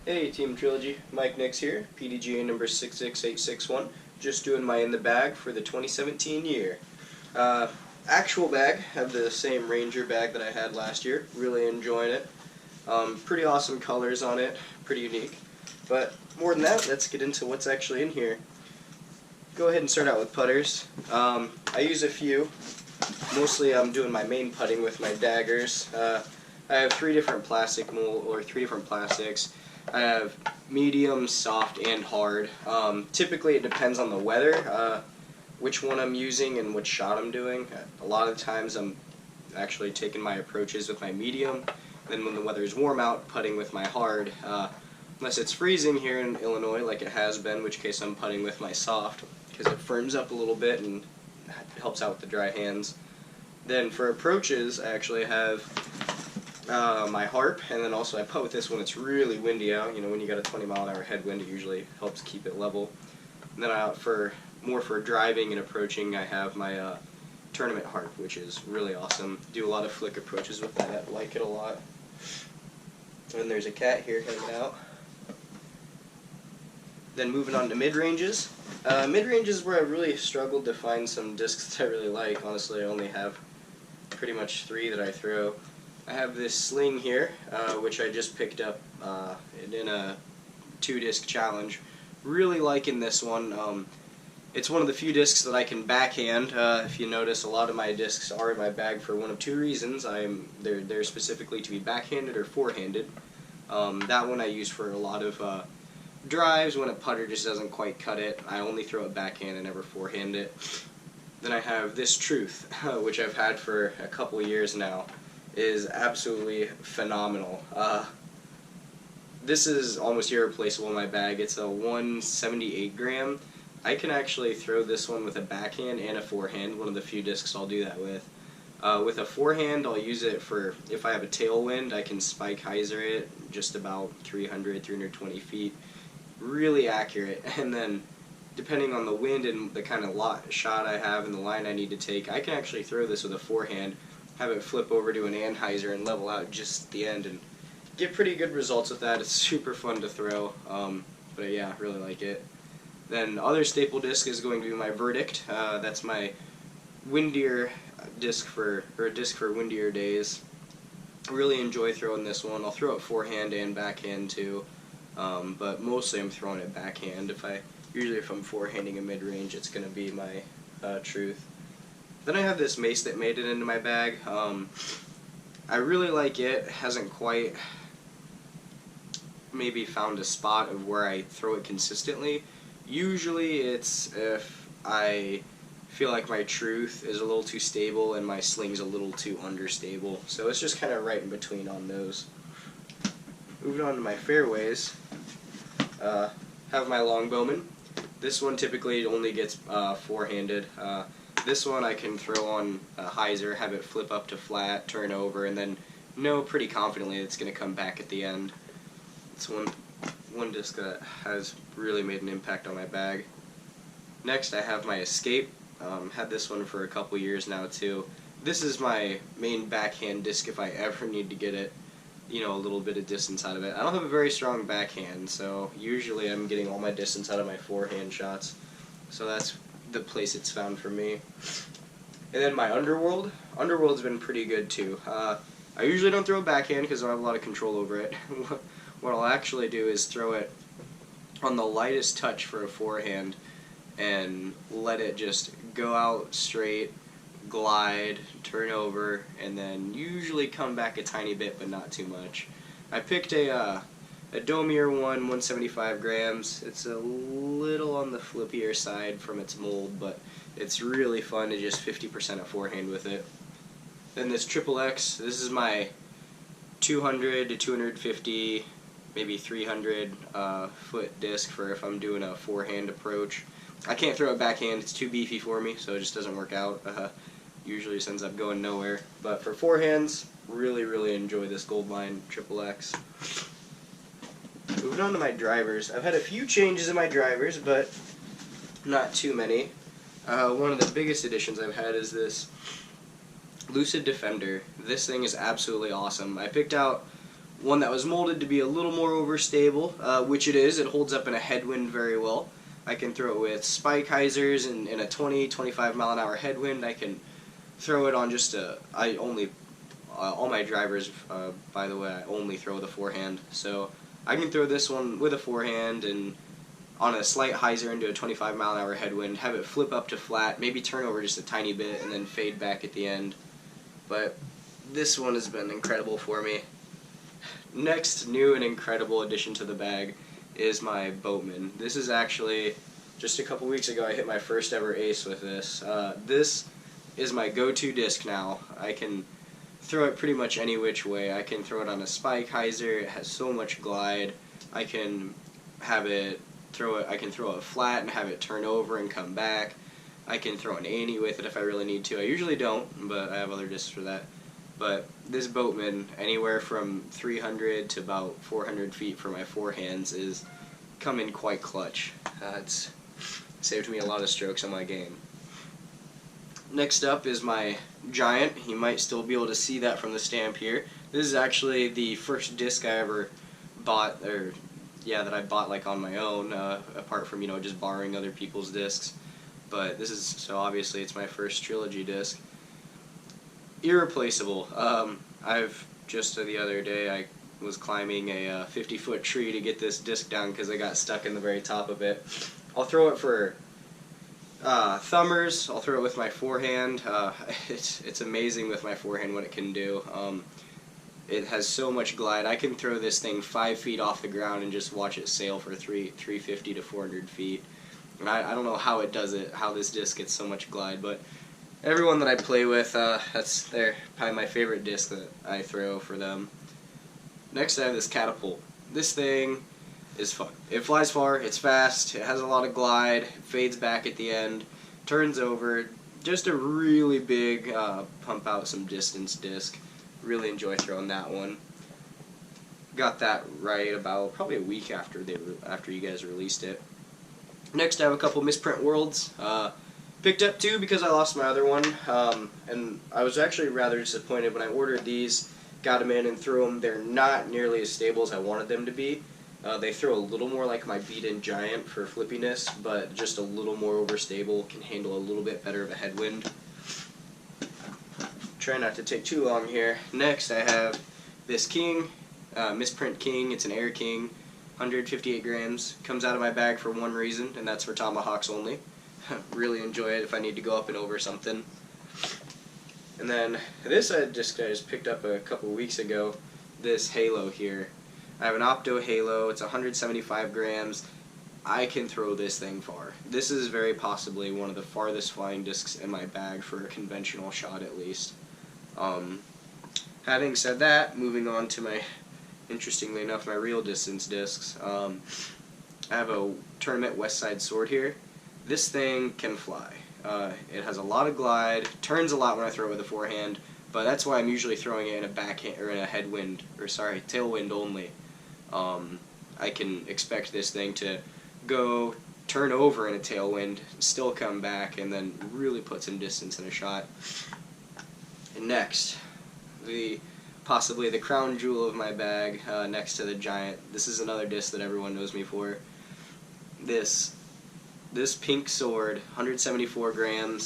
Hey Team Trilogy, Mike Nix here, PDGA number 66861, just doing my in the bag for the 2017 year. Actual bag, have the same Ranger bag that I had last year, really enjoying it. Pretty awesome colors on it, pretty unique. But more than that, let's get into what's actually in here. Go ahead and start out with putters. I use a few. Mostly I'm doing my main putting with my daggers. I have three different plastics. I have medium, soft, and hard. Typically it depends on the weather, which one I'm using and which shot I'm doing. A lot of times I'm actually taking my approaches with my medium, then when the weather is warm out, putting with my hard. Unless it's freezing here in Illinois like it has been, in which case I'm putting with my soft, because it firms up a little bit and helps out with the dry hands. Then for approaches, I actually have my harp, and then also I putt with this when it's really windy out. You know, when you got a 20-mile-an-hour headwind, it usually helps keep it level. And then for driving and approaching, I have my tournament harp, which is really awesome. Do a lot of flick approaches with that. Like it a lot. And there's a cat here hanging out. Then moving on to mid-ranges. Mid-ranges is where I really struggled to find some discs that I really like. Honestly, I only have pretty much three that I throw. I have this sling here, which I just picked up in a 2-disc challenge. Really liking this one. It's one of the few discs that I can backhand. If you notice, a lot of my discs are in my bag for one of two reasons. They're specifically to be backhanded or forehanded. That one I use for a lot of drives when a putter just doesn't quite cut it. I only throw it backhand and never forehand it. Then I have this Truth, which I've had for a couple years now. Is absolutely phenomenal. This is almost irreplaceable in my bag. It's a 178 gram. I can actually throw this one with a backhand and a forehand, one of the few discs I'll do that with. With a forehand, I'll use it for, if I have a tailwind, I can spike hyzer it just about 300, 320 feet. Really accurate. And then, depending on the wind and the kind of shot I have and the line I need to take, I can actually throw this with a forehand, have it flip over to an anhyzer and level out just the end, and get pretty good results with that. It's super fun to throw, but yeah, really like it. Then other staple disc is going to be my Verdict. That's my windier disc for windier days. Really enjoy throwing this one. I'll throw it forehand and backhand too, but mostly I'm throwing it backhand. Usually if I'm forehanding a mid-range, it's going to be my Truth. Then I have this mace that made it into my bag. I really like it. Hasn't quite maybe found a spot of where I throw it consistently. Usually it's if I feel like my Truth is a little too stable and my sling's a little too understable. So it's just kind of right in between on those. Moving on to my fairways. Have my Longbowman. This one typically only gets forehanded. This one I can throw on a hyzer, have it flip up to flat, turn over, and then know pretty confidently it's going to come back at the end. It's one disc that has really made an impact on my bag. Next I have my Escape. Had this one for a couple years now too. This is my main backhand disc if I ever need to get it, you know, a little bit of distance out of it. I don't have a very strong backhand, so usually I'm getting all my distance out of my forehand shots. So that's the place it's found for me. And then my Underworld. Underworld's been pretty good too. I usually don't throw a backhand because I don't have a lot of control over it. What I'll actually do is throw it on the lightest touch for a forehand and let it just go out straight, glide, turn over, and then usually come back a tiny bit but not too much. I picked a Domier one, 175 grams. It's a little on the flippier side from its mold, but it's really fun to just 50% a forehand with it. Then this Triple X, this is my 200 to 250, maybe 300 foot disc for if I'm doing a forehand approach. I can't throw it backhand, it's too beefy for me, so it just doesn't work out. Usually just ends up going nowhere. But for forehands, really enjoy this Goldline Triple X. Moving on to my drivers. I've had a few changes in my drivers, but not too many. One of the biggest additions I've had is this Lucid Defender. This thing is absolutely awesome. I picked out one that was molded to be a little more overstable, which it is. It holds up in a headwind very well. I can throw it with spike hyzers in a 20-25 mile an hour headwind. I can throw it on just all my drivers, by the way, I only throw with a forehand. So I can throw this one with a forehand and on a slight hyzer into a 25 mile an hour headwind, have it flip up to flat, maybe turn over just a tiny bit, and then fade back at the end. But this one has been incredible for me. Next new and incredible addition to the bag is my Boatman. This is actually, just a couple weeks ago, I hit my first ever ace with this. This is my go-to disc now. I can throw it pretty much any which way. I can throw it on a spike hyzer. It has so much glide. I can have it I can throw it flat and have it turn over and come back. I can throw an ante with it if I really need to. I usually don't, but I have other discs for that. But this Boatman, anywhere from 300 to about 400 feet for my forehands, is come in quite clutch. It's saved me a lot of strokes on my game. Next up is my Giant. You might still be able to see that from the stamp here. This is actually the first disc I ever bought, that I bought like on my own, apart from just borrowing other people's discs. But this is, so obviously it's my first Trilogy disc. Irreplaceable. I've just the other day I was climbing a 50-foot tree to get this disc down because I got stuck in the very top of it. I'll throw it for thumbers. I'll throw it with my forehand. It's amazing with my forehand what it can do. It has so much glide. I can throw this thing 5 feet off the ground and just watch it sail for 350 to 400 feet. And I don't know how it does it, how this disc gets so much glide, but everyone that I play with, that's probably my favorite disc that I throw for them. Next I have this Catapult. This thing is fun. It flies far, it's fast, it has a lot of glide, it fades back at the end, turns over. Just a really big pump out some distance disc. Really enjoy throwing that one. Got that right about probably a week after you guys released it. Next I have a couple Misprint Worlds. Picked up two because I lost my other one, and I was actually rather disappointed when I ordered these, got them in and threw them. They're not nearly as stable as I wanted them to be. They throw a little more like my beat-in Giant for flippiness, but just a little more overstable, can handle a little bit better of a headwind. Try not to take too long here. Next I have this King, Misprint King. It's an Air King, 158 grams. Comes out of my bag for one reason, and that's for tomahawks only. Really enjoy it if I need to go up and over something. And then this I just picked up a couple weeks ago, this Halo here. I have an Opto Halo, it's 175 grams. I can throw this thing far. This is very possibly one of the farthest flying discs in my bag for a conventional shot at least. Having said that, moving on to my, interestingly enough, my real distance discs. I have a Tournament West Side Sword here. This thing can fly. It has a lot of glide, turns a lot when I throw it with a forehand, but that's why I'm usually throwing it in a backhand or in a headwind, or sorry, tailwind only. I can expect this thing to go turn over in a tailwind, still come back, and then really put some distance in a shot. And next, possibly the crown jewel of my bag, next to the Giant. This is another disc that everyone knows me for. This pink sword, 174 grams.